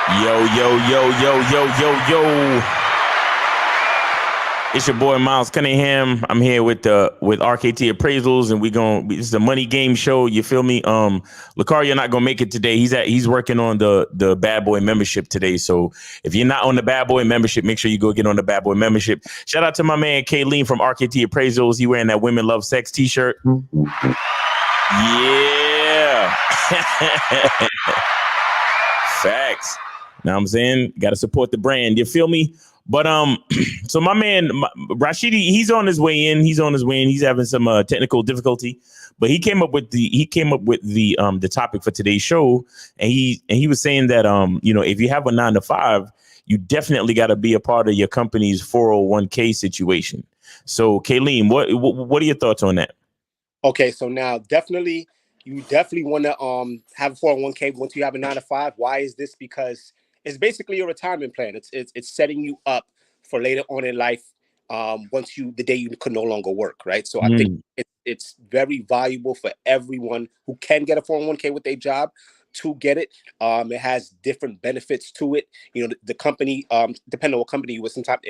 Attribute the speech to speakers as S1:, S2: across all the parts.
S1: Yo, yo, yo, yo, yo, yo, yo. It's your boy Miles Cunningham. I'm here with RKT Appraisals, and this is a money game show. You feel me? Lucario not gonna make it today. He's working on the Bad Boy membership today. So if you're not on the Bad Boy membership, make sure you go get on the Bad Boy membership. Shout out to my man Kayleen from RKT Appraisals. He wearing that Women Love Sex t-shirt. Yeah. Facts. Now I'm saying, got to support the brand. You feel me? But so my man Rashidi, he's on his way in. He's having some technical difficulty, but he came up with the topic for today's show, and he was saying that if you have a 9 to 5, you definitely got to be a part of your company's 401k situation. So Kayleen, what are your thoughts on that?
S2: Okay, so now you definitely want to have a 401k once you have a 9 to 5. Why is this? Because it's basically a retirement plan. It's setting you up for later on in life. The day you could no longer work, right? So I think it's very valuable for everyone who can get a 401k with their job to get it. It has different benefits to it. You know, the company, depending on what company you with, sometimes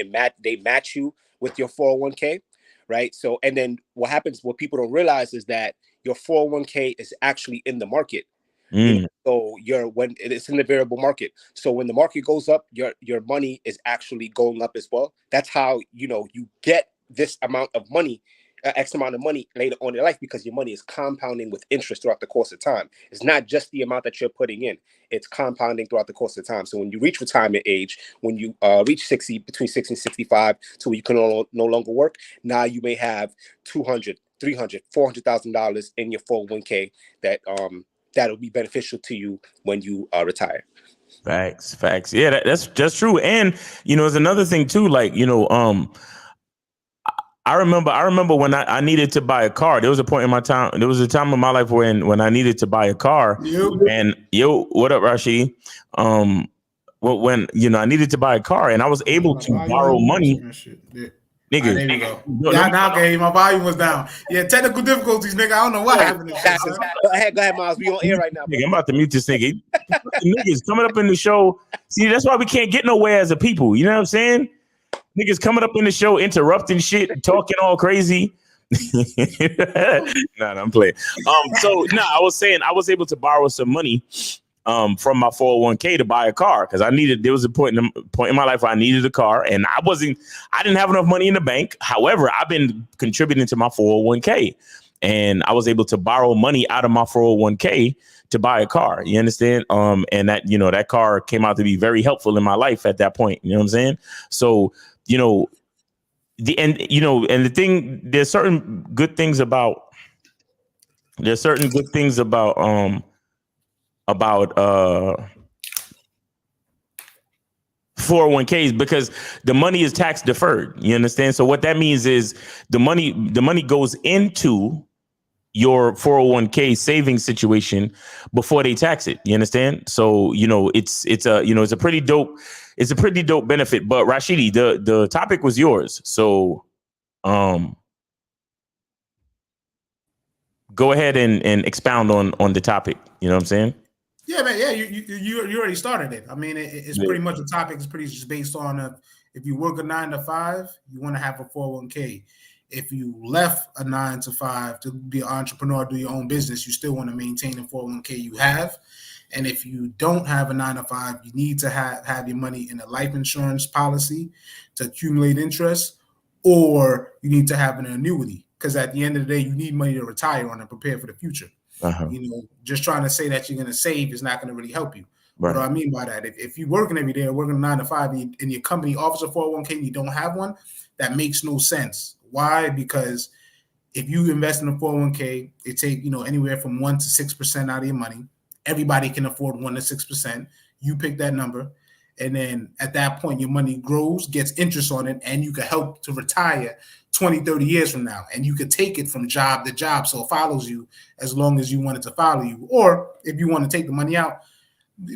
S2: they match you with your 401k. Right. So, and then what people don't realize is that your 401k is actually in the market. So when it's in the variable market. So when the market goes up, your money is actually going up as well. That's how, you get this amount of money, X amount of money later on in your life, because your money is compounding with interest throughout the course of time. It's not just the amount that you're putting in. It's compounding throughout the course of time. So when you reach retirement age, when you reach 60, between 60 and 65, to where you can no longer work, now you may have $200, $300, $400,000 in your 401k that'll be beneficial to you when you retire.
S1: Facts. Yeah, that's true. And there's another thing too. Like I remember when I needed to buy a car. There was a point in my time. There was a time in my life when I needed to buy a car. And what up, Rashid? When I needed to buy a car, and I was able to borrow money.
S3: Nigga, there you go. Now, okay, my volume was down. Yeah, technical difficulties, nigga. I don't know what happened.
S2: Go ahead, Miles. We on air right now.
S1: Nigga, I'm about to mute this nigga. Niggas coming up in the show. See, that's why we can't get nowhere as a people. You know what I'm saying? Niggas coming up in the show, interrupting shit, talking all crazy. Nah, I'm playing. I was saying I was able to borrow some money from my 401k to buy a car, because there was a point in my life where I needed a car, and I didn't have enough money in the bank. However, I've been contributing to my 401k, and I was able to borrow money out of my 401k to buy a car. You understand? And that, that car came out to be very helpful in my life at that point. You know what I'm saying? So, the thing, there's certain good things about 401ks, because the money is tax deferred. You understand? So what that means is the money goes into your 401k savings situation before they tax it. You understand? So it's a pretty dope benefit. But Rashidi, the topic was yours, so go ahead and expound on the topic. You know what I'm saying?
S3: Yeah, man. Yeah, you already started it. I mean, it's pretty much a topic. It's pretty just based on if you work a 9 to 5, you want to have a 401k. If you left a 9 to 5 to be an entrepreneur, do your own business, you still want to maintain the 401k you have. And if you don't have a 9 to 5, you need to have your money in a life insurance policy to accumulate interest, or you need to have an annuity, because at the end of the day, you need money to retire on and prepare for the future. Just trying to say that you're going to save is not going to really help you. Right. What do I mean by that? If you're working every day, working 9 to 5, and your company offers a 401k and you don't have one, that makes no sense. Why? Because if you invest in a 401k, it take anywhere from 1 to 6% out of your money. Everybody can afford 1 to 6%. You pick that number, and then at that point, your money grows, gets interest on it, and you can help to retire 20, 30 years from now. And you could take it from job to job, so it follows you as long as you want it to follow you. Or if you want to take the money out,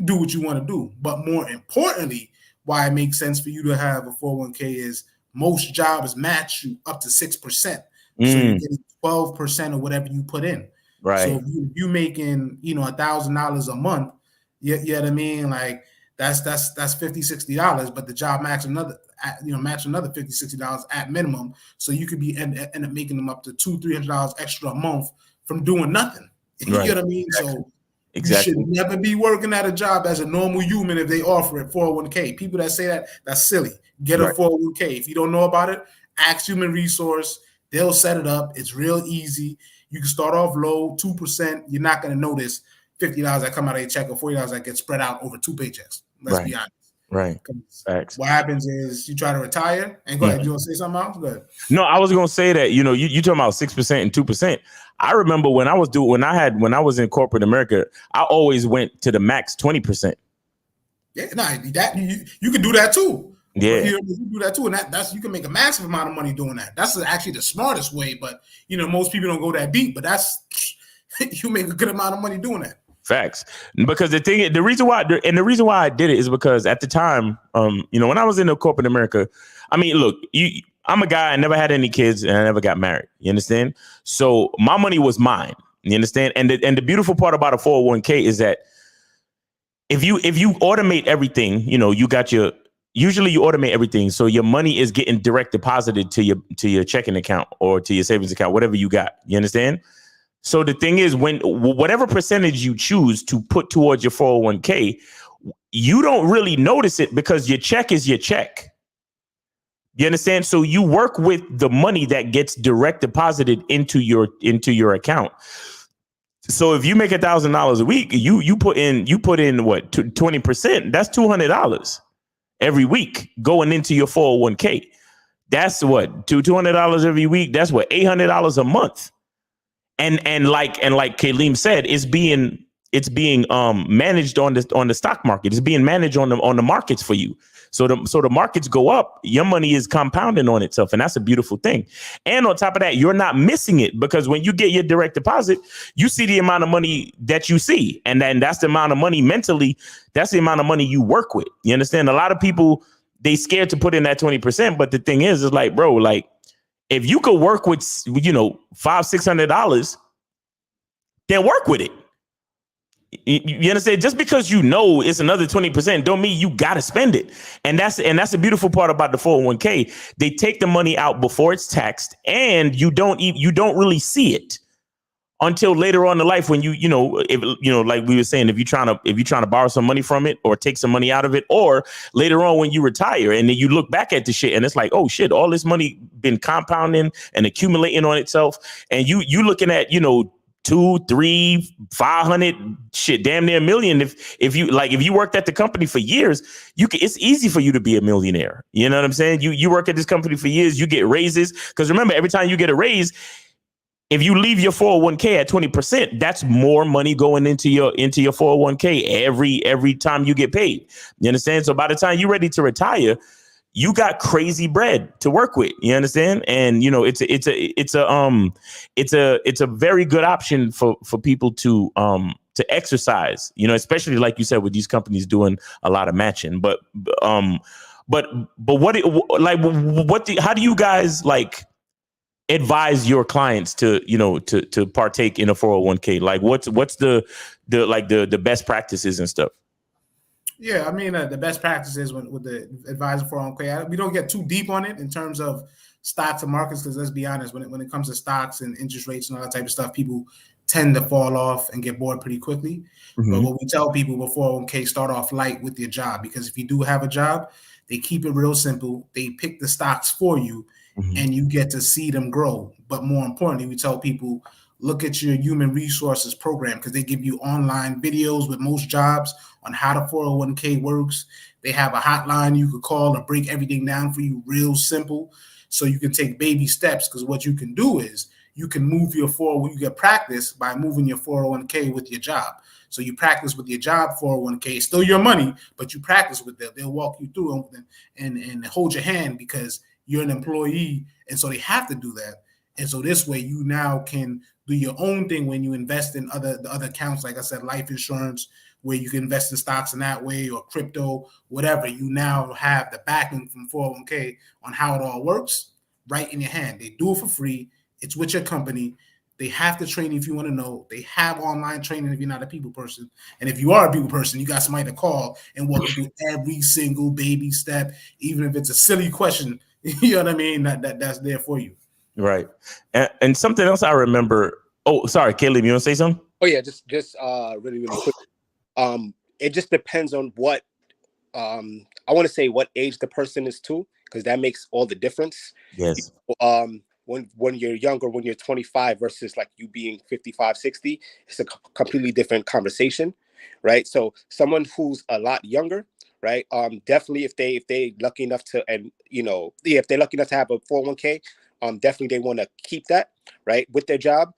S3: do what you want to do. But more importantly, why it makes sense for you to have a 401k is most jobs match you up to 6%. So you're getting 12% of whatever you put in. Right. So if you making $1,000 a month, you know what I mean? Like that's $50-$60, but the job match another $50-$60 at minimum. So you could be end up making them up to $200-$300 extra a month from doing nothing. You
S1: Right.
S3: know what I mean? So
S1: Exactly.
S3: you should never be working at a job as a normal human if they offer it 401k. People that say that, that's silly. Get a 401k. If you don't know about it, ask Human Resource. They'll set it up. It's real easy. You can start off low, 2%. You're not going to notice $50 that come out of your check or $40 that get spread out over 2 paychecks. Let's be honest.
S1: Right. Facts.
S3: What happens is you try to retire and go ahead. You want to say something else? Go ahead.
S1: No, I was going to say that, you talking about 6% and 2%. I remember when I was in corporate America, I always went to the max 20%.
S3: Yeah, that you can do that too.
S1: Yeah,
S3: you do that too, and that's you can make a massive amount of money doing that. That's actually the smartest way, but most people don't go that deep. But that's you make a good amount of money doing that.
S1: Facts. Because the reason why I did it is because at the time, when I was in the corporate America, I mean, look, I'm a guy. I never had any kids, and I never got married. You understand? So my money was mine. You understand? And the beautiful part about a 401k is that if you automate everything, usually you automate everything, so your money is getting direct deposited to your checking account or to your savings account, whatever you got. You understand? So the thing is, when whatever percentage you choose to put towards your 401k, you don't really notice it because your check is your check. You understand? So you work with the money that gets direct deposited into your account. So if you make $1,000 a week, you put in what 20%? That's $200 every week going into your 401k. That's what $200 every week. That's what $800 a month. And like Kaleem said, it's being managed on the stock market. It's being managed on the markets for you. So the markets go up, your money is compounding on itself, and that's a beautiful thing. And on top of that, you're not missing it, because when you get your direct deposit, you see the amount of money that you see, and then that's the amount of money mentally. That's the amount of money you work with. You understand? A lot of people, they scared to put in that 20%, but the thing is like, bro, like if you could work with $500-$600, then work with it. You understand? Just because it's another 20% don't mean you got to spend it. And that's the beautiful part about the 401k. They take the money out before it's taxed, and you don't really see it until later on in life when like we were saying, if you're trying to borrow some money from it or take some money out of it, or later on when you retire and then you look back at the shit and it's like, oh shit, all this money been compounding and accumulating on itself, and you looking at 2, 3, 500, shit, damn near $1 million. If you worked at the company for years, it's easy for you to be a millionaire. You know what I'm saying? You work at this company for years, you get raises. Because remember, every time you get a raise, if you leave your 401k at 20%, that's more money going into your 401k every time you get paid. You understand? So by the time you're ready to retire, you got crazy bread to work with. You understand? And it's a very good option for people to exercise. Especially like you said, with these companies doing a lot of matching. But how do you guys advise your clients to partake in a 401k? Like what's the best practices and stuff?
S3: Yeah, I mean, the best practices with the advisor 401k, we don't get too deep on it in terms of stocks and markets, because let's be honest, when it comes to stocks and interest rates and all that type of stuff, people tend to fall off and get bored pretty quickly. Mm-hmm. But what we tell people before 401k, start off light with your job, because if you do have a job, they keep it real simple. They pick the stocks for you, mm-hmm. and you get to see them grow. But more importantly, we tell people, look at your human resources program, because they give you online videos with most jobs on how the 401k works. They have a hotline you could call to break everything down for you real simple, so you can take baby steps. Because what you can do is you can move your you get practice by moving your 401k with your job. So you practice with your job 401k, it's still your money, but you practice with them. They'll walk you through and hold your hand, because you're an employee, and so they have to do that. And so this way you now can do your own thing when you invest in the other accounts, like I said, life insurance, where you can invest in stocks in that way, or crypto, whatever. You now have the backing from 401k on how it all works right in your hand. They do it for free. It's with your company. They have to train you if you want to know. They have online training if you're not a people person. And if you are a people person, you got somebody to call and walk you through every single baby step, even if it's a silly question. You know what I mean? That's there for you.
S1: Right. And something else I remember. Oh, sorry, Caleb, you want to say something?
S2: Oh yeah, just really quick. It just depends on what I want to say what age the person is too, because that makes all the difference.
S1: Yes.
S2: When you're younger, when you're 25 versus like you being 55, 60, it's a completely different conversation, right? So someone who's a lot younger, right? Definitely if they lucky enough to, and if they're lucky enough to have a 401k, definitely they want to keep that, right, with their job,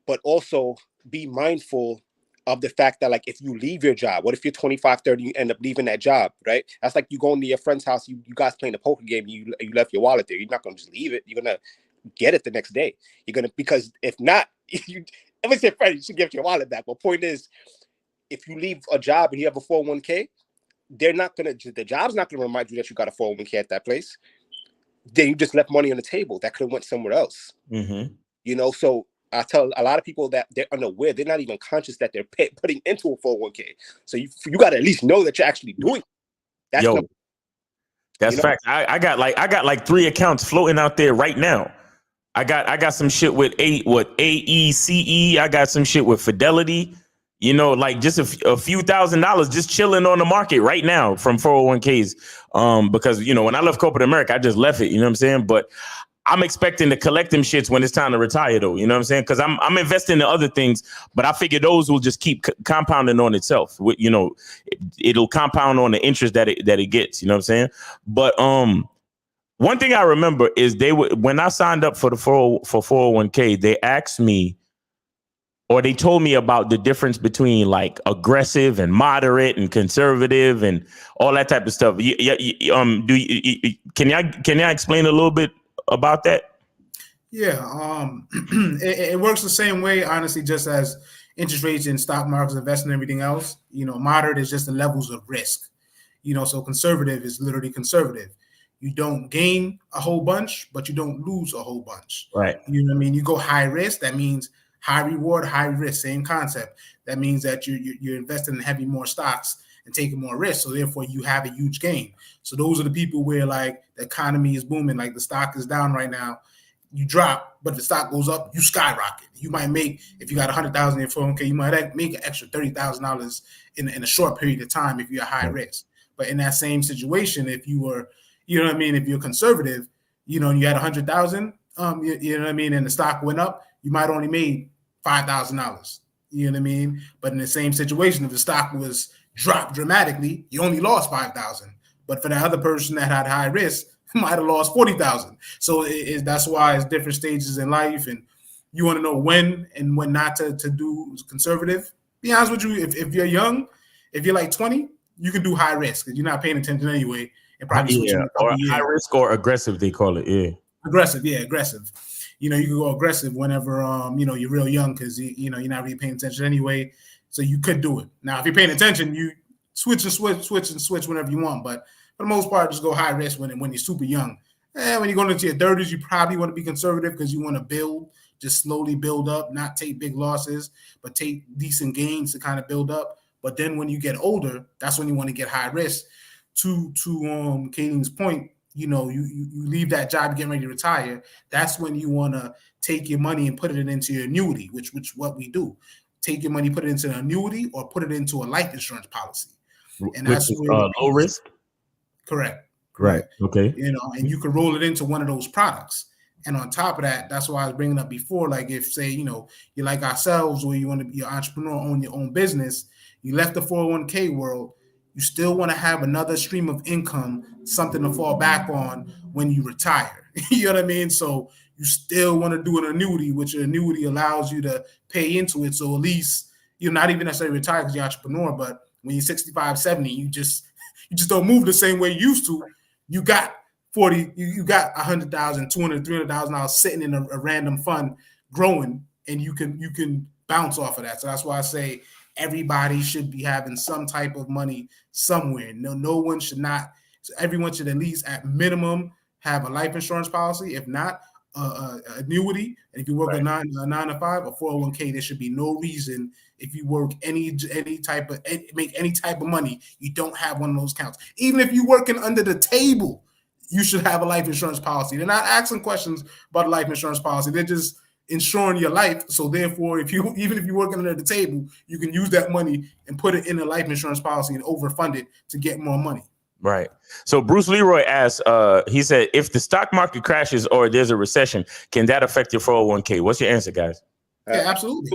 S2: but also be mindful of the fact that, like, if you leave your job, what if you're 25, 30, you end up leaving that job, right? That's like you going to your friend's house, you guys playing a poker game, you left your wallet there. You're not going to just leave it. You're going to get it the next day. You're going to, because if not, if it's your friend, you should give your wallet back. But point is, if you leave a job and you have a 401k, the job's not going to remind you that you got a 401k at that place. Then you just left money on the table that could have went somewhere else.
S1: Mm-hmm.
S2: So I tell a lot of people that they're unaware. They're not even conscious that they're putting into a 401k. So you got to at least know that you're actually doing it.
S1: That's fact. I got like 3 accounts floating out there right now. I got some shit with AECE. I got some shit with Fidelity. Like just a few $1,000s just chilling on the market right now from 401ks. Because when I left corporate America, I just left it. You know what I'm saying? But I'm expecting to collect them shits when it's time to retire, though. You know what I'm saying? Because I'm investing in other things, but I figure those will just keep compounding on itself. It'll compound on the interest that it gets. You know what I'm saying? But one thing I remember is when I signed up for 401k, they asked me, or they told me about the difference between like aggressive and moderate and conservative and all that type of stuff. Can I explain a little bit about that?
S3: Yeah, it works the same way, honestly, just as interest rates in stock markets, investing, and everything else. Moderate is just the levels of risk. So conservative is literally conservative. You don't gain a whole bunch, but you don't lose a whole bunch.
S1: Right.
S3: You know what I mean? You go high risk, that means high reward, high risk, same concept. That means that you're investing in heavy more stocks and taking more risk. So therefore you have a huge gain. So those are the people where like the economy is booming, like the stock is down right now, you drop, but if the stock goes up, you skyrocket. You might make, if you got 100,000 in your 401k, you might make an extra $30,000 in a short period of time if you're high risk. But in that same situation, if you were, if you're conservative, and you had 100,000, and the stock went up, you might only made $5,000. You know what I mean? But in the same situation, if the stock was dropped dramatically, you only lost 5,000. But for the other person that had high risk, might have lost 40,000. So that's why it's different stages in life, and you want to know when and when not to do conservative. Be honest with you, if you're young, if you're like 20, you can do high risk because you're not paying attention anyway, and probably
S1: or high risk or aggressive, they call it. Yeah, aggressive.
S3: You can go aggressive whenever you're real young because you're not really paying attention anyway. So you could do it. Now, if you're paying attention, you switch whenever you want. But for the most part, just go high risk when you're super young. And when you're going into your 30s, you probably want to be conservative because you want to build, just slowly build up, not take big losses, but take decent gains to kind of build up. But then when you get older, that's when you want to get high risk. To Katie's point, you leave that job, you're getting ready to retire. That's when you want to take your money and put it into your annuity, which what we do. Take your money, put it into an annuity, or put it into a life insurance policy. And that's where
S1: low risk.
S3: Correct.
S1: Right. Okay.
S3: And you can roll it into one of those products. And on top of that, that's why I was bringing up before, like if say, you're like ourselves where you want to be an entrepreneur, own your own business, you left the 401k world, you still want to have another stream of income, something to fall back on when you retire. You know what I mean? So you still want to do an annuity, which an annuity allows you to pay into it. So at least you're not even necessarily retired because you're an entrepreneur, but when you're 65, 70, you just don't move the same way you used to. You got 40, you got 100,000, 200, $300,000 sitting in a random fund growing, and you can bounce off of that. So that's why I say everybody should be having some type of money somewhere. No one should not. So everyone should at least at minimum have a life insurance policy. If not, annuity, and if you work a 9 to 5, a 401k, there should be no reason if you work make any type of money, you don't have one of those accounts. Even if you're working under the table, you should have a life insurance policy. They're not asking questions about a life insurance policy. They're just insuring your life. So therefore, even if you're working under the table, you can use that money and put it in a life insurance policy and overfund it to get more money.
S1: Right. So Bruce Leroy asked, he said, if the stock market crashes or there's a recession, can that affect your 401k? What's your answer, guys?
S3: Yeah, absolutely.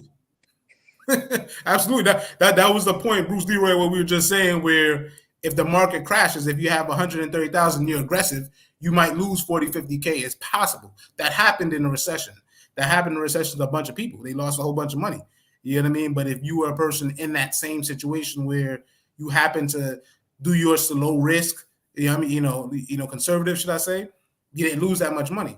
S3: Absolutely. That was the point, Bruce Leroy, what we were just saying, where if the market crashes, if you have 130,000, you're aggressive, you might lose 40, 50K. It's possible. That happened in a recession. That happened in a recession to a bunch of people. They lost a whole bunch of money. You know what I mean? But if you were a person in that same situation where you happen to do yours to low risk, conservative, should I say, you didn't lose that much money.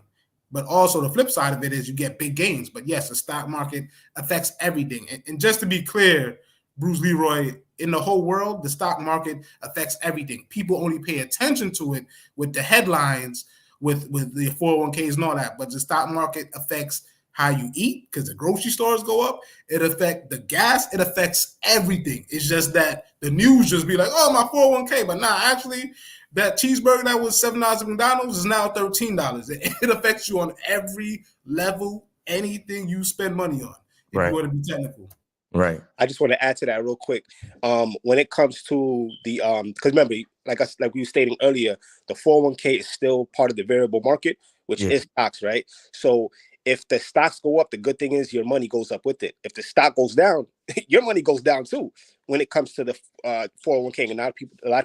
S3: But also the flip side of it is you get big gains. But yes, the stock market affects everything. And just to be clear, Bruce Leroy, in the whole world, the stock market affects everything. People only pay attention to it with the headlines, with the 401ks and all that. But the stock market affects how you eat because the grocery stores go up. It affects the gas. It affects everything. It's just that the news just be like, oh, my 401k. But nah, actually, that cheeseburger that was $7 at McDonald's is now $13. It affects you on every level, anything you spend money on, if you want to be technical.
S1: Right.
S2: I just want to add to that real quick. When it comes to the because remember, like we were stating earlier, the 401k is still part of the variable market, which is stocks, right? So if the stocks go up, the good thing is your money goes up with it. If the stock goes down, your money goes down too. When it comes to the 401k, and a lot of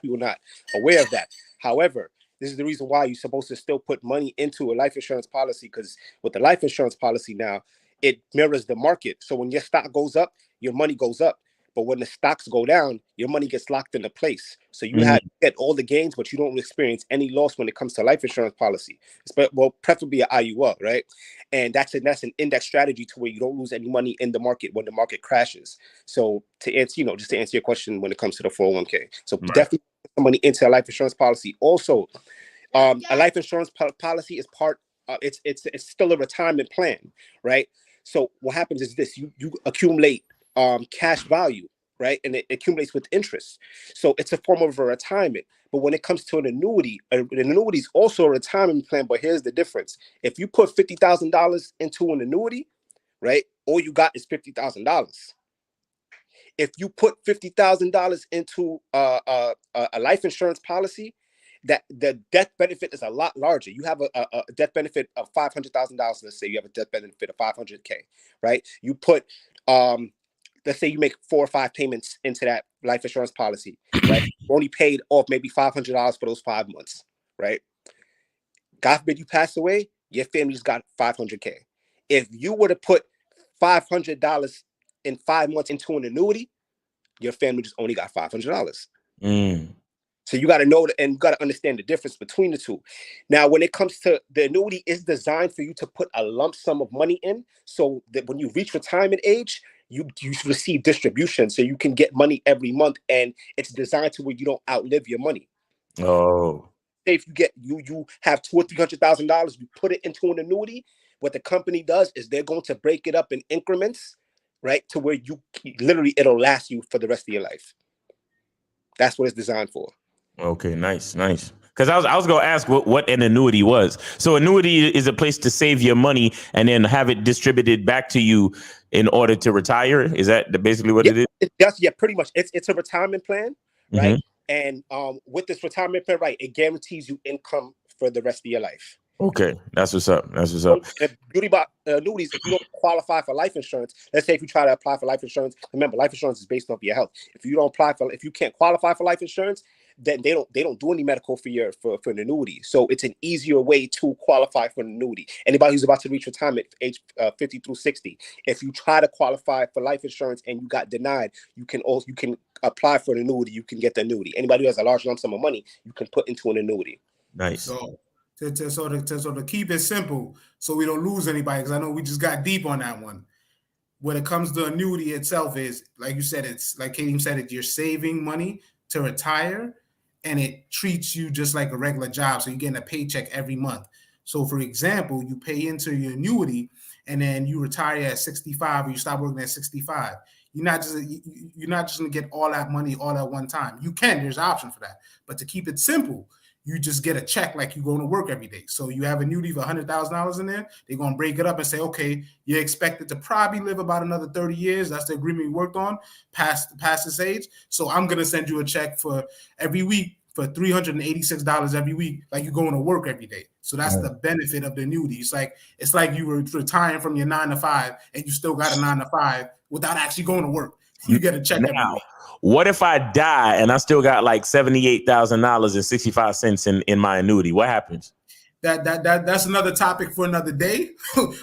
S2: people are not aware of that. However, this is the reason why you're supposed to still put money into a life insurance policy, because with the life insurance policy now, it mirrors the market. So when your stock goes up, your money goes up. But when the stocks go down, your money gets locked into place. So you get all the gains, but you don't experience any loss when it comes to life insurance policy. Well, preferably an IUL, right? And that's an index strategy to where you don't lose any money in the market when the market crashes. So to answer, just to answer your question when it comes to the 401k. So definitely put some money into a life insurance policy. Also, a life insurance policy is part. It's still a retirement plan, right? So what happens is this: you accumulate cash value, right? And it accumulates with interest. So it's a form of a retirement. But when it comes to an annuity is also a retirement plan. But here's the difference. If you put $50,000 into an annuity, right, all you got is $50,000. If you put $50,000 into a life insurance policy, that the death benefit is a lot larger. You have a death benefit of $500,000. Let's say you have a death benefit of $500K, right? You put let's say you make 4 or 5 payments into that life insurance policy, right? You only paid off maybe $500 for those 5 months, right? God forbid you pass away, your family's got $500K. If you were to put $500 in 5 months into an annuity, your family just only got $500. So you got to know and you got to understand the difference between the two. Now, when it comes to the annuity, is designed for you to put a lump sum of money in, so that when you reach retirement age, you receive distribution, so you can get money every month, and it's designed to where you don't outlive your money.
S1: Oh,
S2: if you get you have $200,000 or $300,000, you put it into an annuity. What the company does is they're going to break it up in increments, right, to where you literally it'll last you for the rest of your life. That's what it's designed for.
S1: Okay, nice. Because I was going to ask what an annuity was. So annuity is a place to save your money and then have it distributed back to you in order to retire. Is that basically what it is?
S2: Pretty much. It's a retirement plan, right? And with this retirement plan, right, it guarantees you income for the rest of your life.
S1: Okay, that's what's up.
S2: The beauty about annuities, if you don't qualify for life insurance, let's say if you try to apply for life insurance, remember life insurance is based off your health. If you can't qualify for life insurance, then they don't do any medical for an annuity. So it's an easier way to qualify for an annuity. Anybody who's about to reach retirement age 50 through 60, if you try to qualify for life insurance and you got denied, you can apply for an annuity. You can get the annuity. Anybody who has a large lump sum of money, you can put into an annuity.
S1: Nice.
S3: So to keep it simple, so we don't lose anybody, because I know we just got deep on that one. When it comes to annuity itself, is like you said, it's like Katie said, you're saving money to retire, and it treats you just like a regular job. So you're getting a paycheck every month. So, for example, you pay into your annuity, and then you retire at 65, or you stop working at 65. You're not just gonna get all that money all at one time. You can. There's an option for that. But to keep it simple, you just get a check like you going to work every day. So you have a annuity for $100,000 in there. They're gonna break it up and say, okay, you're expected to probably live about another 30 years. That's the agreement we worked on past this age. So I'm gonna send you a check for every week for $386 every week, like you're going to work every day. So that's the benefit of the annuity. It's like you were retiring from your 9 to 5 and you still got a 9 to 5 without actually going to work. You get a check every week.
S1: What if I die and I still got like $78,065 in my annuity? What happens?
S3: That's another topic for another day.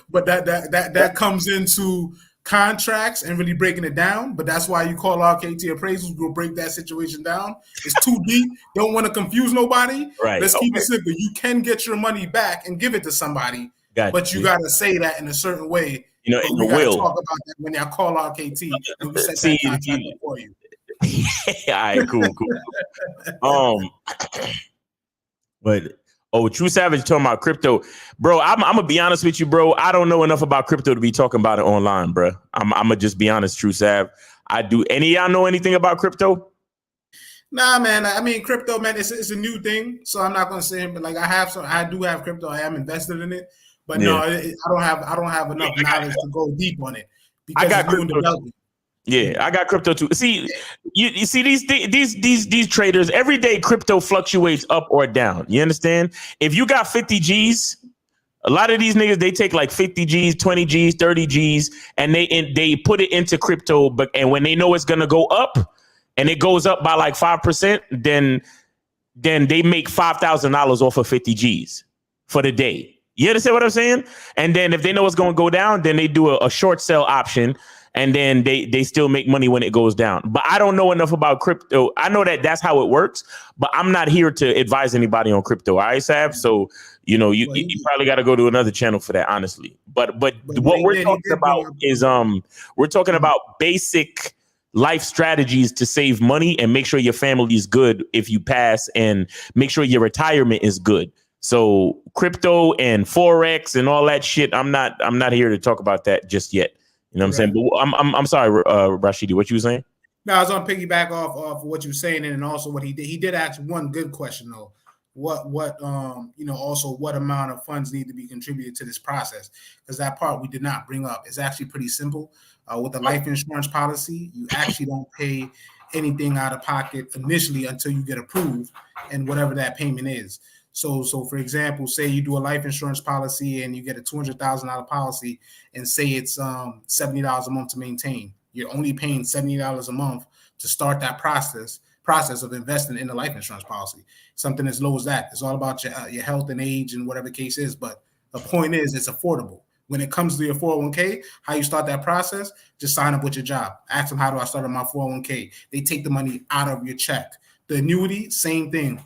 S3: But that comes into contracts and really breaking it down. But that's why you call RKT appraisals. We'll break that situation down. It's too deep. Don't want to confuse nobody.
S1: Right.
S3: Let's keep it simple. You can get your money back and give it to somebody, but you got to say that in a certain way.
S1: In the will.
S3: Talk about that when y'all call RKT and we set that contract for you.
S1: All right, cool. But True Savage talking about crypto, bro. I'm gonna be honest with you, bro. I don't know enough about crypto to be talking about it online, bro. I'm gonna just be honest, True Sav. I do. Any of y'all know anything about crypto?
S3: Nah, man. I mean, crypto, man. It's a new thing, so I'm not gonna say it. But like, I do have crypto. I am invested in it, but no, I don't have enough knowledge to go deep on it because
S1: I got
S3: it's new development.
S1: Yeah, I got crypto too. See, you see these traders, every day crypto fluctuates up or down. You understand? If you got 50 G's, a lot of these niggas, they take like 50 G's, 20 G's, 30 G's, and they put it into crypto. And when they know it's gonna go up and it goes up by like 5%, then they make $5,000 off of 50 G's for the day. You understand what I'm saying? And then if they know it's gonna go down, then they do a short sell option. And then they still make money when it goes down. But I don't know enough about crypto. I know that's how it works, but I'm not here to advise anybody on crypto. All right, Sav? So, you probably got to go to another channel for that, honestly. But what we're talking about is we're talking about basic life strategies to save money and make sure your family is good if you pass and make sure your retirement is good. So crypto and Forex and all that shit, I'm not here to talk about that just yet. You know what I'm saying? But I'm sorry, Rashidi, what you were saying?
S3: No, I was on piggyback off what you were saying, and also what he did. He did ask one good question though. Also what amount of funds need to be contributed to this process? Because that part we did not bring up. It's actually pretty simple. With the life insurance policy, you actually don't pay anything out of pocket initially until you get approved and whatever that payment is. So for example, say you do a life insurance policy and you get a $200,000 policy and say it's $70 a month to maintain. You're only paying $70 a month to start that process of investing in the life insurance policy. Something as low as that. It's all about your health and age and whatever the case is. But the point is it's affordable. When it comes to your 401k, how you start that process, just sign up with your job. Ask them, how do I start on my 401k? They take the money out of your check. The annuity, same thing.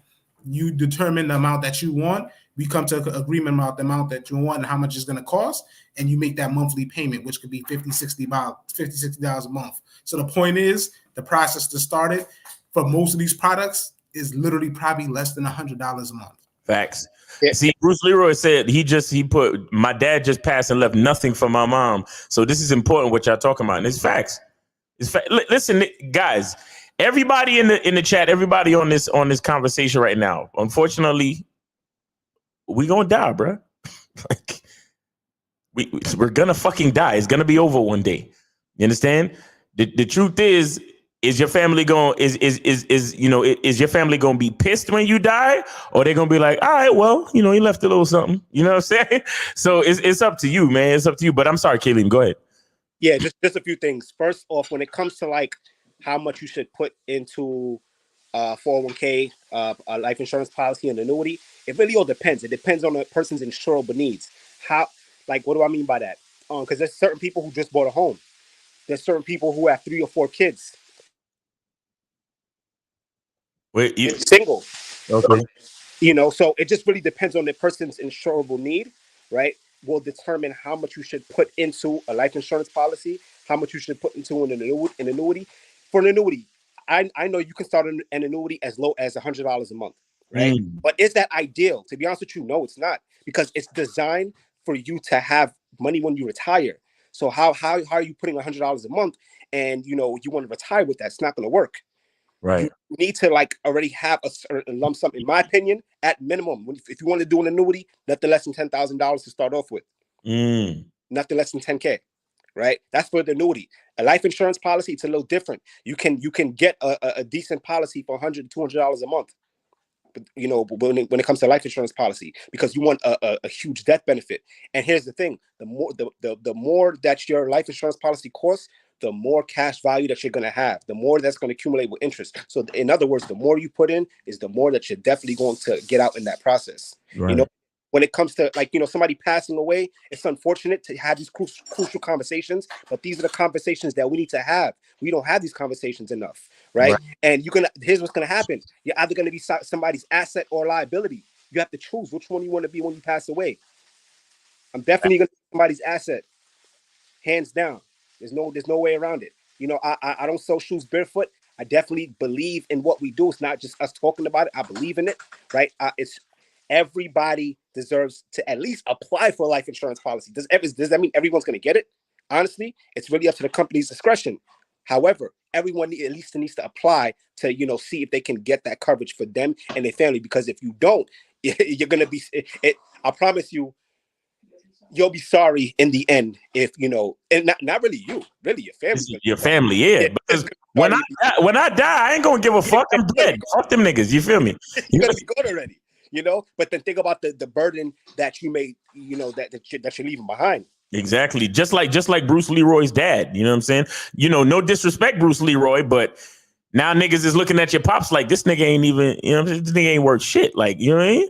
S3: You determine the amount that you want. We come to an agreement about the amount that you want and how much it's going to cost, and you make that monthly payment, which could be $60 a month. So the point is, the process to start it for most of these products is literally probably less than $100 a month.
S1: Facts. Yeah. See, Bruce Leroy said he put, my dad just passed and left nothing for my mom. So this is important what y'all talking about, and it's facts. Listen, guys. Everybody in the chat, everybody on this conversation right now, unfortunately, we gonna die, bro. Like we're gonna fucking die. It's gonna be over one day. You understand? The truth is your family is your family gonna be pissed when you die, or they're gonna be like, all right, well, he left a little something. You know what I'm saying? So it's up to you, man. It's up to you. But I'm sorry, Kayleen, go ahead.
S2: Yeah, just a few things. First off, when it comes to like how much you should put into 401k, a life insurance policy, and annuity, it really all depends. It depends on the person's insurable needs. What do I mean by that? Because there's certain people who just bought a home. There's certain people who have 3 or 4 kids.
S1: Wait, you
S2: single?
S1: Okay.
S2: So it just really depends on the person's insurable need, right? Will determine how much you should put into a life insurance policy, how much you should put into an annuity. For an annuity, I know you can start an annuity as low as $100 a month. right?
S1: Mm.
S2: But is that ideal? To be honest with you, no, it's not, because it's designed for you to have money when you retire. So how are you putting $100 a month and you want to retire with that? It's not going to work.
S1: Right.
S2: You need to like already have a certain lump sum, in my opinion, at minimum. If you want to do an annuity, nothing less than $10,000 to start off with. Nothing less than 10K, right? That's for the annuity. A life insurance policy, it's a little different. You can get a decent policy for $100 to $200 a month. But, when it comes to life insurance policy, because you want a huge death benefit. And here's the thing: the more that your life insurance policy costs, the more cash value that you're going to have, the more that's going to accumulate with interest. So in other words, the more you put in is the more that you're definitely going to get out in that process.
S1: Right.
S2: When it comes to somebody passing away, it's unfortunate to have these crucial conversations, but these are the conversations that we need to have. We don't have these conversations enough, right? And here's what's going to happen. You're either going to be somebody's asset or liability. You have to choose which one you want to be when you pass away. I'm definitely going to be somebody's asset, hands down. There's no way around it. I don't sell shoes barefoot. I definitely believe in what we do. It's not just us talking about it. I believe in it, right? It's everybody deserves to at least apply for a life insurance policy. Does that mean everyone's going to get it? Honestly, it's really up to the company's discretion. However, everyone at least needs to apply to, see if they can get that coverage for them and their family. Because if you don't, you're going to be, I promise you, you'll be sorry in the end if, and not really you, really your family.
S1: Your family, yeah. Because when I die, I ain't going to give a fuck. I'm dead. Fuck them niggas. You feel me?
S2: You're going to be good already. But then think about the burden that you made, that you're leaving behind.
S1: Exactly. Just like Bruce Leroy's dad. You know what I'm saying? No disrespect, Bruce Leroy, but now niggas is looking at your pops like this nigga ain't even, this nigga ain't worth shit. Like, you know what I mean?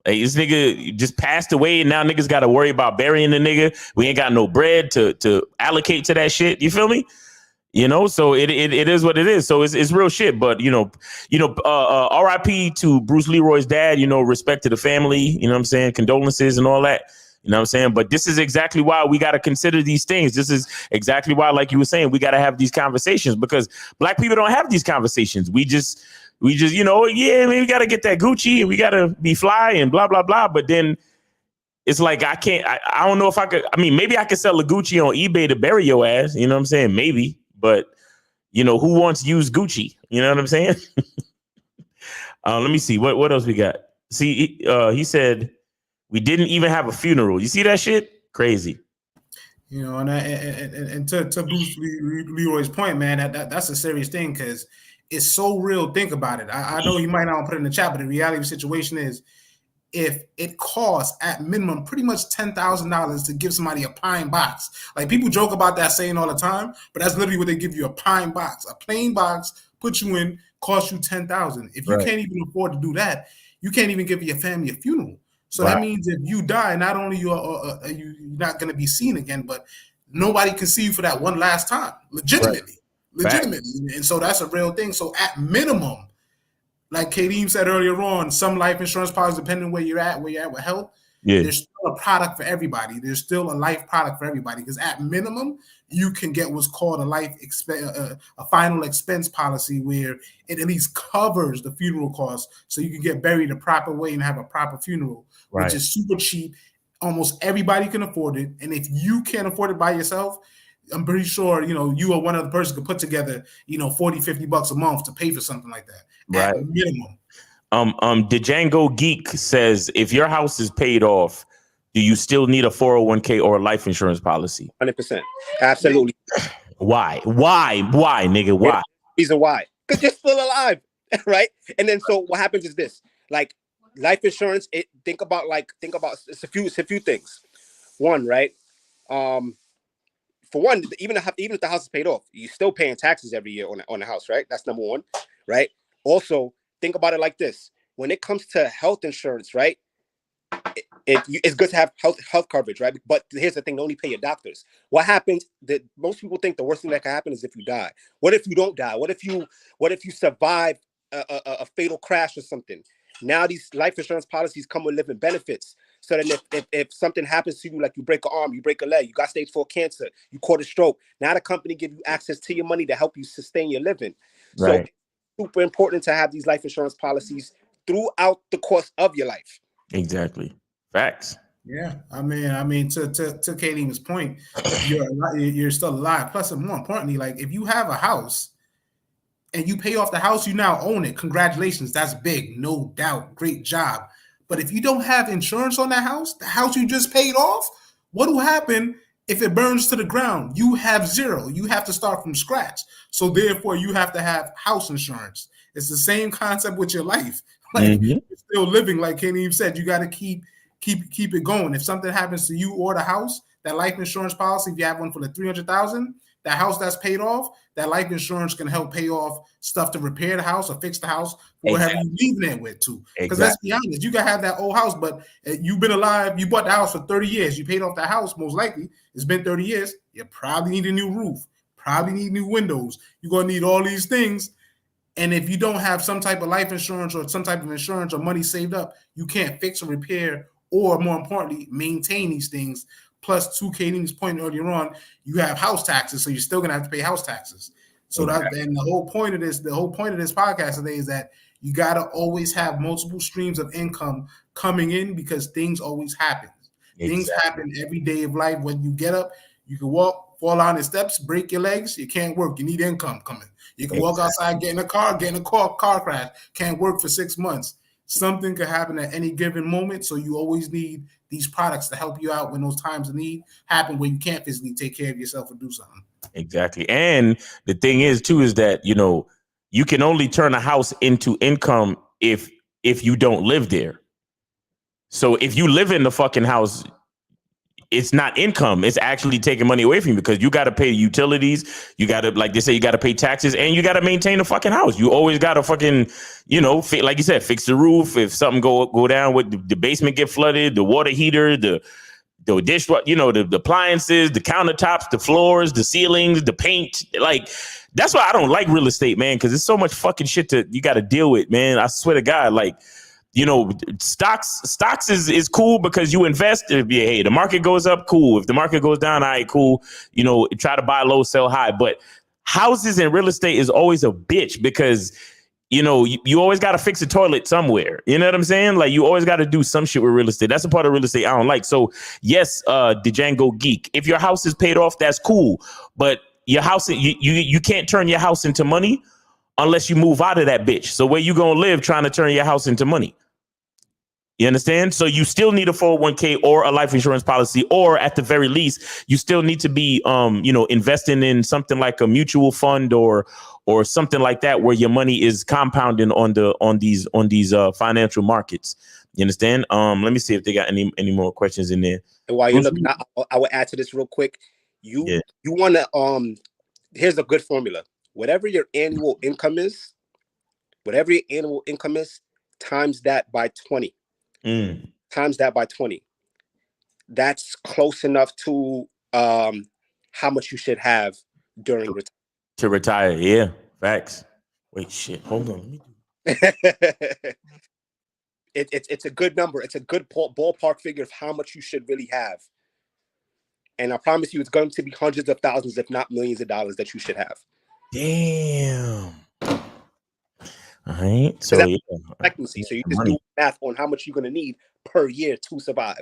S1: Like, this nigga just passed away and now niggas got to worry about burying the nigga. We ain't got no bread to allocate to that shit. You feel me? So it is what it is. So it's real shit. But, RIP to Bruce Leroy's dad, respect to the family, you know what I'm saying? Condolences and all that. You know what I'm saying? But this is exactly why we got to consider these things. This is exactly why, like you were saying, we got to have these conversations because Black people don't have these conversations. We just, we got to get that Gucci and we got to be fly and blah, blah, blah. But then it's like, I don't know if I could, maybe I could sell a Gucci on eBay to bury your ass. You know what I'm saying? Maybe. But, who wants used Gucci? You know what I'm saying? Let me see. What else we got? See, he said, we didn't even have a funeral. You see that shit? Crazy.
S3: And to Bruce Leroy's point, man, that's a serious thing because it's so real. Think about it. I know you might not put it in the chat, but the reality of the situation is if it costs at minimum pretty much $10,000 to give somebody a pine box. Like people joke about that saying all the time, but that's literally what they give you, a pine box. A plain box, put you in, cost you $10,000. If you can't even afford to do that, you can't even give your family a funeral. So that means if you die, not only you're not going to be seen again, but nobody can see you for that one last time, legitimately. And so that's a real thing. So at minimum, like Kadeem said earlier on, some life insurance policies, depending where you're at with health, there's still a product for everybody. There's still a life product for everybody because at minimum, you can get what's called a final expense policy where it at least covers the funeral costs so you can get buried the proper way and have a proper funeral, which is super cheap. Almost everybody can afford it. And if you can't afford it by yourself, I'm pretty sure, you or one other person could put together, $40-$50 a month to pay for something like that at minimum.
S1: Django Geek says, if your house is paid off, do you still need a 401k or a life insurance policy?
S2: 100%. Absolutely.
S1: Why, nigga? Why?
S2: Reason why? Because you're still alive, right? And then so what happens is this, like life insurance, think about it's a few things. One, right? For one, even if the house is paid off, you're still paying taxes every year on the house, right? That's number one, right? Also, think about it like this. When it comes to health insurance, right? It's good to have health coverage, right? But here's the thing: they only pay your doctors. What happens? That most people think the worst thing that can happen is if you die. What if you don't die? What if you survive a fatal crash or something? Now these life insurance policies come with living benefits. So then if something happens to you, like you break an arm, you break a leg, you got stage 4 cancer, you caught a stroke, now the company give you access to your money to help you sustain your living. So it's super important to have these life insurance policies throughout the course of your life.
S1: Exactly. Facts.
S3: Yeah, I mean, to Kadeem's point, you're still alive. Plus, and more importantly, like if you have a house and you pay off the house, you now own it. Congratulations, that's big, no doubt, great job. But if you don't have insurance on that house, the house you just paid off, what will happen if it burns to the ground? You have zero. You have to start from scratch. So therefore, you have to have house insurance. It's the same concept with your life. Like you're still living, like Kadeem said, you got to keep it going. If something happens to you or the house, that life insurance policy, if you have one for the $300,000, that house that's paid off, that life insurance can help pay off stuff to repair the house or fix the house, whatever you leaving it with too. Because let's be honest, you can have that old house, but you've been alive, you bought the house for 30 years, you paid off that house, most likely, it's been 30 years, you probably need a new roof, probably need new windows, you're going to need all these things. And if you don't have some type of life insurance or some type of insurance or money saved up, you can't fix or repair or, more importantly, maintain these things. Plus, to Kadeem's point earlier on, you have house taxes, so you're still gonna have to pay house taxes. So that, and the whole point of this podcast today is that you gotta always have multiple streams of income coming in because things always happen. Things happen every day of life. When you get up, you can walk, fall down the steps, break your legs. You can't work. You need income coming. You can walk outside, get in a car crash. Can't work for 6 months. Something could happen at any given moment. So you always need these products to help you out when those times of need happen where you can't physically take care of yourself or do something.
S1: Exactly. And the thing is, too, is that, you know, you can only turn a house into income if you don't live there. So if you live in the fucking house, it's not income. It's actually taking money away from you because you got to pay utilities. You got to, like they say, you got to pay taxes and you got to maintain the fucking house. You always got to fucking, you know, like you said, fix the roof. If something go down with the basement get flooded, the water heater, the dish, you know, the appliances, the countertops, the floors, the ceilings, the paint. Like, that's why I don't like real estate, man, because there's so much fucking shit you got to deal with, man. I swear to God, like, you know, stocks is cool because you invest. Hey, the market goes up, cool. If the market goes down, all right, cool. You know, try to buy low, sell high. But houses and real estate is always a bitch because, you know, you always got to fix a toilet somewhere. You know what I'm saying? Like, you always got to do some shit with real estate. That's a part of real estate I don't like. So, yes, the Django Geek, if your house is paid off, that's cool. But your house, you can't turn your house into money unless you move out of that bitch. So where you going to live trying to turn your house into money? You understand? So you still need a 401k or a life insurance policy, or at the very least, you still need to be, you know, investing in something like a mutual fund or something like that, where your money is compounding on these financial markets. You understand? Let me see if they got any more questions in there.
S2: And while you're looking, I will add to this real quick. You want to here's a good formula. Whatever your annual income is, times that by 20. Times that by 20. That's close enough to how much you should have during retirement. To
S1: retire, yeah. Facts. Wait, shit. Hold on.
S2: It's a good number. It's a good ballpark figure of how much you should really have. And I promise you, it's going to be hundreds of thousands, if not millions of dollars that you should have.
S1: Damn. All right. So
S2: yeah. Expectancy. So you just do math on how much you're going to need per year to survive.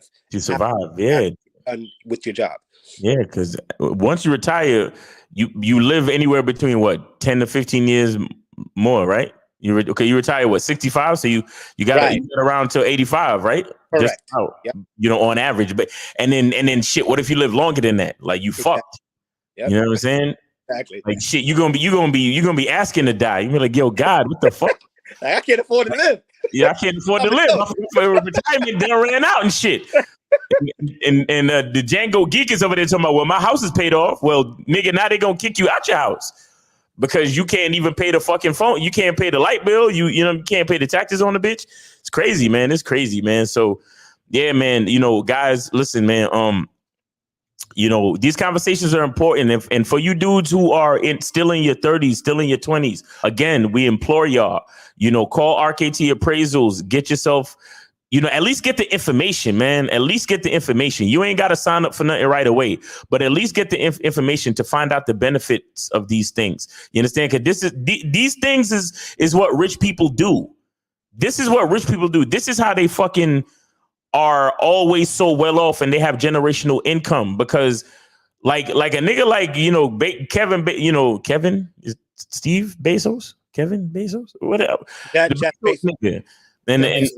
S1: Yeah.
S2: And with your job.
S1: Yeah, because once you retire, you live anywhere between 10 to 15 years more, right? You retire 65, so you got around till 85, right?
S2: Correct.
S1: Just out, you know, on average. But and then shit, what if you live longer than that? Like, you fucked.
S2: Yep.
S1: You know what I'm saying?
S2: Exactly.
S1: Like, shit, you're gonna be asking to die. You're like, yo, God, what the fuck?
S2: Like, I can't afford to live.
S1: Yeah, I can't afford to live. My retirement done ran out and shit. And the Django Geek is over there talking about, well, my house is paid off. Well, nigga, now they gonna kick you out your house because you can't even pay the fucking phone. You can't pay the light bill. You know, you can't pay the taxes on the bitch. It's crazy, man. It's crazy, man. So yeah, man, you know, guys, listen, man, you know, these conversations are important. And for you dudes who are still in your 30s, still in your 20s, again, we implore y'all, you know, call RKT Appraisals, get yourself, you know, at least get the information, man. At least get the information. You ain't got to sign up for nothing right away, but at least get the information to find out the benefits of these things. You understand? Because these things is what rich people do. This is what rich people do. This is how they fucking are always so well off, and they have generational income because like a nigga like, you know, Kevin is Steve Bezos, Kevin Bezos, whatever.
S2: That Jeff Bezos.
S1: Nigga. And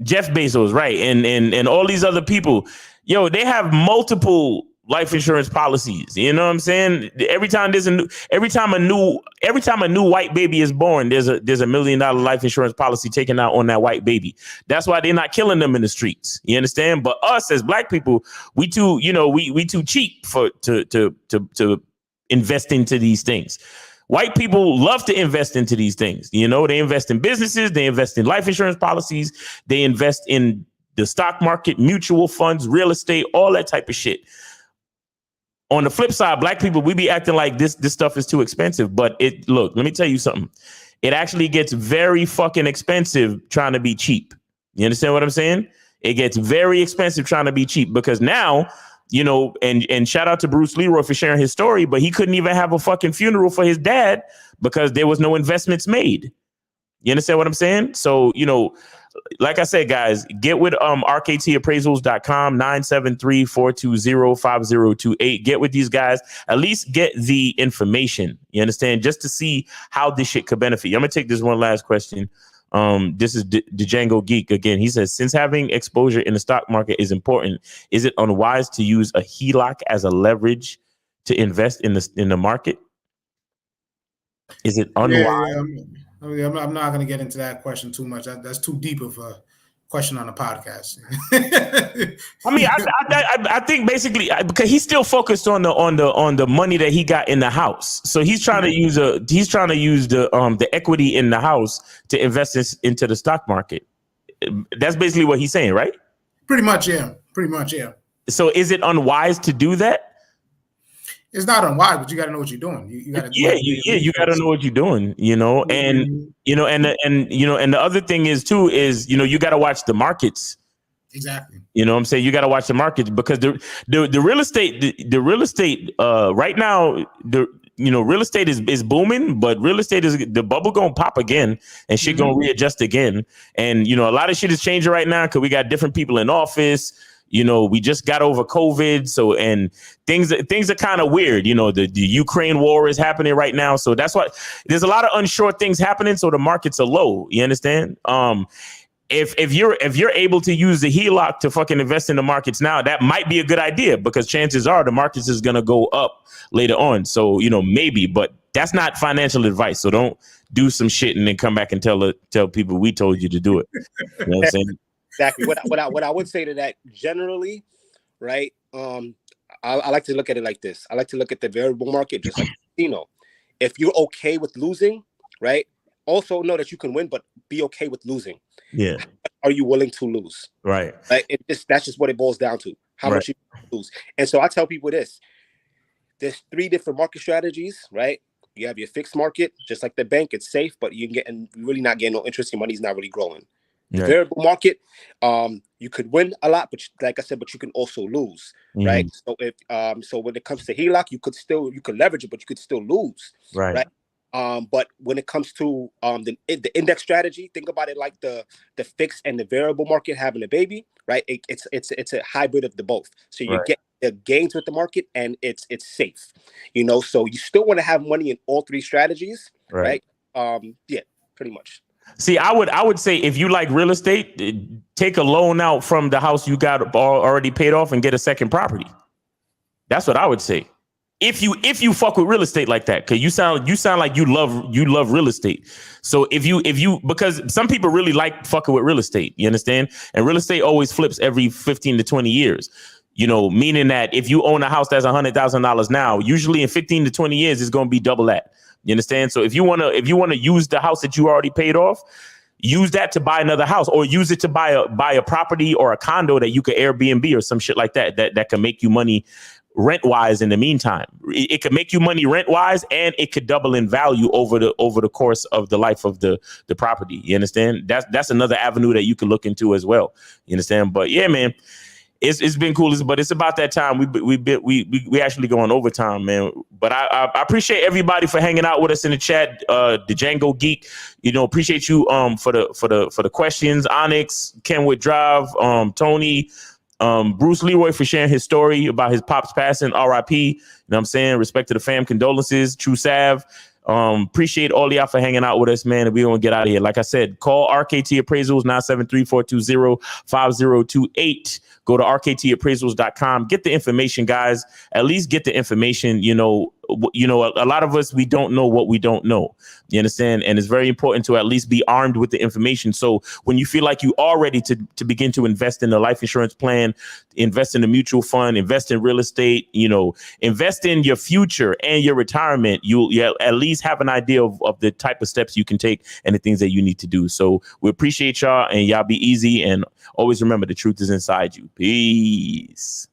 S1: Jeff Bezos, right? And all these other people, yo, they have multiple life insurance policies. You know what I'm saying? Every time a new white baby is born, there's a $1 million life insurance policy taken out on that white baby. That's why they're not killing them in the streets. You understand? But us as black people, we too cheap to invest into these things. White people love to invest into these things. You know, they invest in businesses, they invest in life insurance policies, they invest in the stock market, mutual funds, real estate, all that type of shit. On the flip side, black people, we be acting like this stuff is too expensive. But look, let me tell you something. It actually gets very fucking expensive trying to be cheap. You understand what I'm saying? It gets very expensive trying to be cheap because now, you know, and shout out to Bruce Leroy for sharing his story, but he couldn't even have a fucking funeral for his dad because there was no investments made. You understand what I'm saying? So, you know, like I said, guys, get with rktappraisals.com, 973-420-5028. Get with these guys. At least get the information. You understand? Just to see how this shit could benefit you. I'm going to take this one last question. This is Django Geek again. He says, since having exposure in the stock market is important, is it unwise to use a HELOC as a leverage to invest in the market? Is it unwise?
S3: Yeah, I'm not going to get into that question too much. That's too deep of a question on a podcast.
S1: I mean, I think basically because he's still focused on the money that he got in the house, so he's trying to use the equity in the house to invest into the stock market. That's basically what he's saying, right?
S3: Pretty much, yeah.
S1: So, is it unwise to do that?
S3: It's not unwise, but you got to know what you're doing. You got to
S1: you got to know what you're doing, you know, and you know, and the other thing is too is, you know, you got to watch the markets.
S3: Exactly.
S1: You know what I'm saying? You got to watch the markets because the real estate right now, real estate is booming, but real estate is the bubble gonna pop again and shit gonna readjust again. And, you know, a lot of shit is changing right now because we got different people in office. You know, we just got over COVID. So, and things are kind of weird. You know, the Ukraine war is happening right now. So that's why there's a lot of unsure things happening. So the markets are low. You understand? If you're able to use the HELOC to fucking invest in the markets now, that might be a good idea because chances are the markets is going to go up later on. So, you know, maybe, but that's not financial advice. So don't do some shit and then come back and tell people we told you to do it. You know what I'm saying?
S2: Exactly. What I would say to that generally, right? I like to look at it like this. I like to look at the variable market just like casino. If you're okay with losing, right? Also know that you can win, but be okay with losing.
S1: Yeah.
S2: Are you willing to lose?
S1: Right.
S2: That's just what it boils down to. How much you lose. And so I tell people this. There's 3 different market strategies, right? You have your fixed market, just like the bank. It's safe, but you're really not getting no interest. Your money's not really growing. The variable market, you could win a lot, but like I said, but you can also lose, right? So if so when it comes to HELOC, you could leverage it, but you could still lose, right? But when it comes to the index strategy, think about it like the fixed and the variable market having a baby, right? It's a hybrid of the both. So you get the gains with the market and it's safe, you know. So you still want to have money in all 3 strategies, right? Yeah, pretty much.
S1: See, I would say if you like real estate, take a loan out from the house you got already paid off and get a second property. That's what I would say. If you fuck with real estate like that, because you sound like you love real estate. So if you because some people really like fucking with real estate, you understand? And real estate always flips every 15 to 20 years. You know, meaning that if you own a house that's $100,000 now, usually in 15 to 20 years, it's going to be double that. You understand? So if you want to use the house that you already paid off, use that to buy another house or use it to buy a property or a condo that you could Airbnb or some shit like that can make you money rent wise in the meantime. It could make you money rent wise and it could double in value over the course of the life of the property. You understand? That's another avenue that you could look into as well. You understand? But yeah, man, it's been cool, but it's about that time. We actually go on overtime, man. But I appreciate everybody for hanging out with us in the chat. The Django Geek, appreciate you for the questions. Onyx, Kenwood Drive, Tony, Bruce Leroy for sharing his story about his pops passing. R.I.P. You know what I'm saying? Respect to the fam. Condolences. True Sav. Appreciate all y'all for hanging out with us, man. And we're gonna get out of here. Like I said, call RKT Appraisals 973-420-5028. Go to rktappraisals.com. Get the information, guys. At least get the information. A lot of us, we don't know what we don't know. You understand? And it's very important to at least be armed with the information. So when you feel like you are ready to begin to invest in a life insurance plan, invest in a mutual fund, invest in real estate, invest in your future and your retirement, you'll at least have an idea of the type of steps you can take and the things that you need to do. So we appreciate y'all, and y'all be easy, and always remember the truth is inside you. Peace.